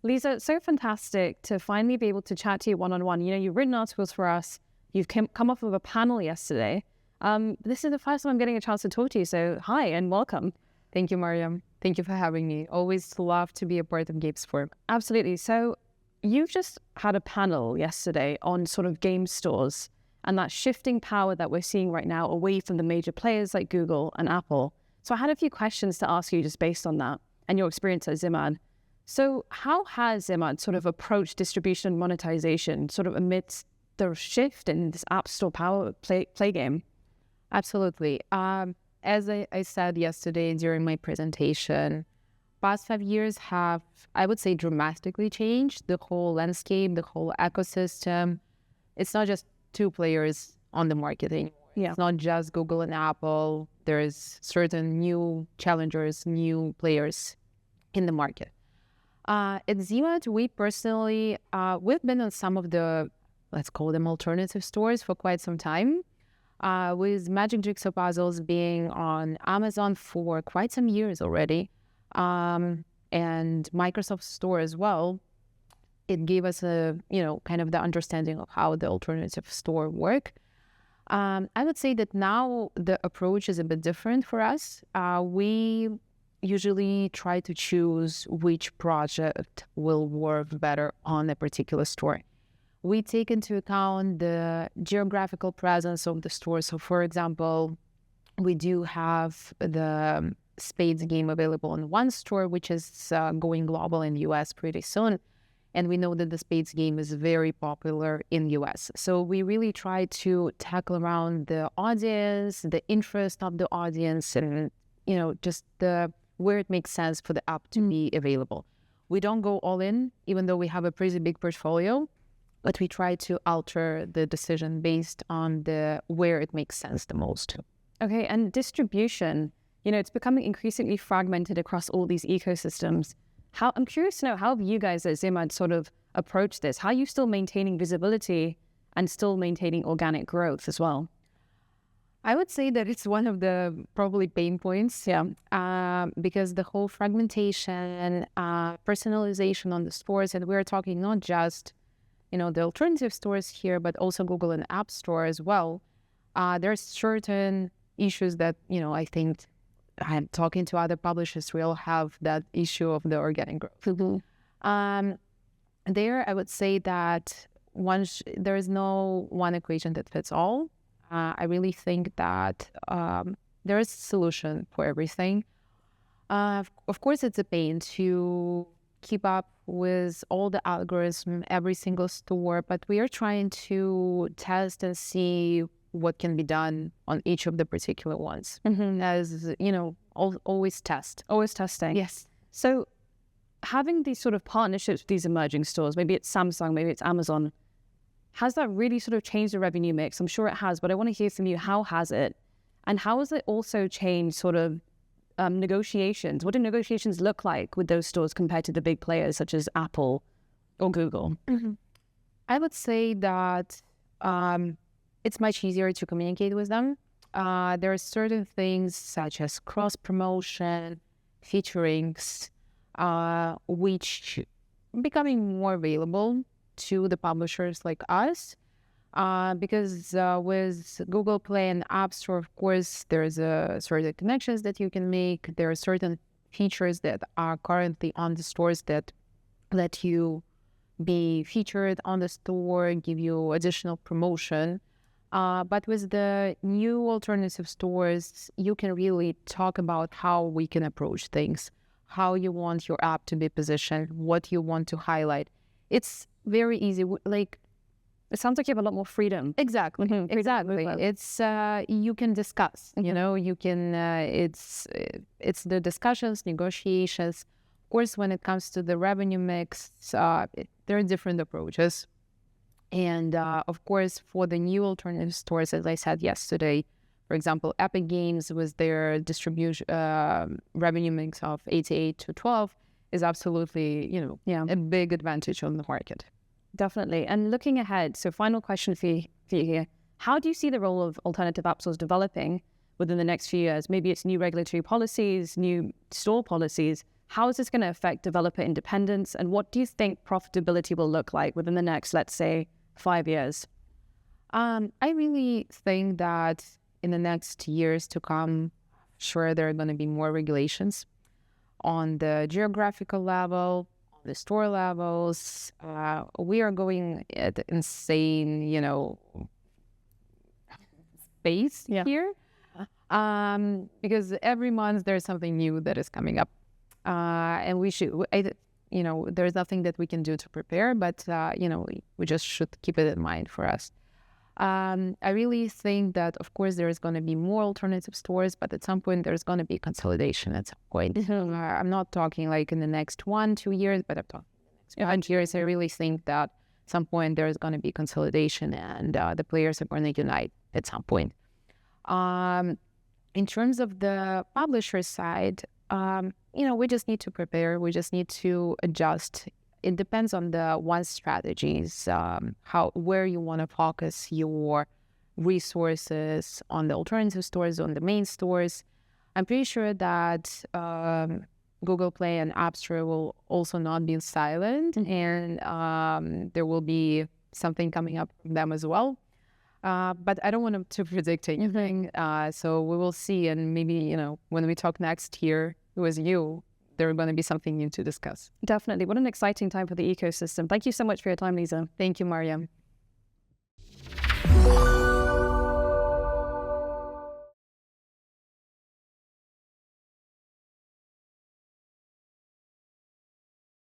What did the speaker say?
Lisa, it's so fantastic to finally be able to chat to you one-on-one. You know, you've written articles for us. You've come off of a panel yesterday. This is the first time I'm getting a chance to talk to you. So hi and welcome. Thank you, Mariam. Thank you for having me. Always love to be a part of Games Forum. Absolutely. So you've just had a panel yesterday on sort of game stores and that shifting power that we're seeing right now away from the major players like Google and Apple. So I had a few questions to ask you just based on that and your experience at ZiMAD. So how has ZiMAD sort of approached distribution and monetization sort of amidst the shift in this App Store power play game? Absolutely. As I said yesterday during my presentation, past 5 years have, I would say, dramatically changed the whole landscape, the whole ecosystem. It's not just two players on the market anymore. Yeah. It's not just Google and Apple. There's certain new challengers, new players in the market. At ZiMAD, we personally, we've been on some of the, let's call them alternative stores for quite some time, with Magic Jigsaw Puzzles being on Amazon for quite some years already, and Microsoft Store as well. It gave us a, kind of the understanding of how the alternative store work. I would say that now the approach is a bit different for us. We usually try to choose which project will work better on a particular store. We take into account the geographical presence of the store. So, for example, we do have the Spades game available in one store, which is going global in the US pretty soon. And we know that the Spades game is very popular in the US. So we really try to tackle around the audience, the interest of the audience, and, just where it makes sense for the app to be available. We don't go all in, even though we have a pretty big portfolio, but we try to alter the decision based on where it makes sense the most. Okay, and distribution, it's becoming increasingly fragmented across all these ecosystems. I'm curious to know, how have you guys at ZiMAD sort of approached this? How are you still maintaining visibility and still maintaining organic growth as well? I would say that it's one of the probably pain points, because the whole fragmentation, personalization on the stores, and we're talking not just, the alternative stores here, but also Google and App Store as well. There's certain issues that, I think, I'm talking to other publishers, we all have that issue of the organic growth. Mm-hmm. There, I would say that there is no one equation that fits all. I really think that there is a solution for everything. Of course, it's a pain to keep up with all the algorithm, every single store, but we are trying to test and see what can be done on each of the particular ones. Mm-hmm. As, always test. Always testing. Yes. So having these sort of partnerships with these emerging stores, maybe it's Samsung, maybe it's Amazon, has that really sort of changed the revenue mix? I'm sure it has, but I want to hear from you, how has it? And how has it also changed sort of negotiations? What do negotiations look like with those stores compared to the big players such as Apple or Google? Mm-hmm. I would say that it's much easier to communicate with them. There are certain things such as cross-promotion, featurings, which are becoming more available to the publishers like us, because with Google Play and App Store, of course, there's certain connections that you can make. There are certain features that are currently on the stores that let you be featured on the store, give you additional promotion. But with the new alternative stores, you can really talk about how we can approach things, how you want your app to be positioned, what you want to highlight. It's very easy. Like, it sounds like you have a lot more freedom. Exactly. Mm-hmm. Exactly. It's you can discuss. You can. It's the discussions, negotiations. Of course, when it comes to the revenue mix, there are different approaches. And of course, for the new alternative stores, as I said yesterday, for example, Epic Games with their distribution revenue mix of 88 to 12 is absolutely, a big advantage on the market. Definitely. And looking ahead, so final question for you here. How do you see the role of alternative app stores developing within the next few years? Maybe it's new regulatory policies, new store policies. How is this going to affect developer independence? And what do you think profitability will look like within the next, let's say, 5 years? I really think that in the next years to come, sure, there are going to be more regulations on the geographical level, on the store levels. We are going at insane, space here. Because every month there's something new that is coming up. And we should, there's nothing that we can do to prepare, but, we just should keep it in mind for us. I really think that, of course, there is going to be more alternative stores, but at some point there's going to be consolidation at some point. I'm not talking like in the next 1-2 years, but I'm talking in the next 5 years. I really think that at some point there is going to be consolidation and the players are going to unite at some point. In terms of the publisher side, we just need to prepare. We just need to adjust. It depends on the one's strategies, where you want to focus your resources, on the alternative stores, on the main stores. I'm pretty sure that Google Play and App Store will also not be silent, and there will be something coming up from them as well. But I don't want to predict anything. So we will see, and maybe when we talk next year with you, there are going to be something new to discuss. Definitely. What an exciting time for the ecosystem. Thank you so much for your time, Liza. Thank you, Mariam.